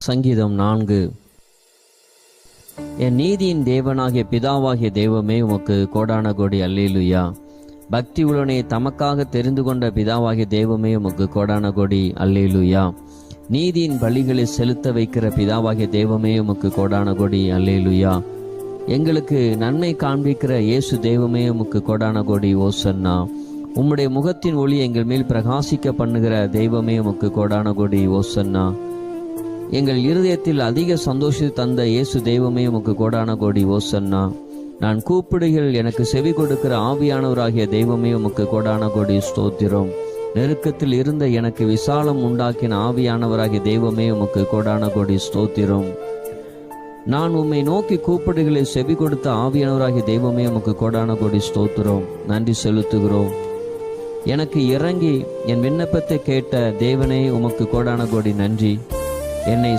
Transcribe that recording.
சங்கீதம் 4. என் நீதியின் தேவனாகிய பிதாவாகிய தெய்வமே உமக்கு கோடான கோடி அல்லேலூயா. பக்தி உடனே தமக்காக தெரிந்து கொண்ட பிதாவாகிய தெய்வமே உமக்கு கோடான கோடி அல்லேலூயா. நீதியின் பலிகளை செலுத்த வைக்கிற பிதாவாகிய தெய்வமே உமக்கு கோடான கோடி அல்லேலூயா. எங்களுக்கு நன்மை காண்பிக்கிற இயேசு தெய்வமே உமக்கு கோடான கோடி ஓசன்னா. உம்முடைய முகத்தின் ஒளி எங்கள் மேல் பிரகாசிக்க பண்ணுகிற தெய்வமே உமக்கு கோடான கோடி ஓசன்னா. எங்கள் இருதயத்தில் அதிக சந்தோஷத்தை தந்த இயேசு தெய்வமே உமக்கு கோடான கோடி ஓசன்னா. நான் கூப்பிடுகள் எனக்கு செவி கொடுக்கிற ஆவியானவராகிய தெய்வமே உமக்கு கோடான கோடி ஸ்தோத்திரம். நெருக்கத்தில் இருந்த எனக்கு விசாலம் உண்டாக்கின ஆவியானவராகிய தெய்வமே உமக்கு கோடான கோடி ஸ்தோத்திரம். நான் உம்மை நோக்கி கூப்பிடுகளை செவி கொடுத்த ஆவியானவராகிய தெய்வமே உமக்கு கோடான கோடி ஸ்தோத்திரம். நன்றி செலுத்துகிறோம். எனக்கு இறங்கி என் விண்ணப்பத்தை கேட்ட தேவனே உமக்கு கோடான கோடி நன்றி. என்னை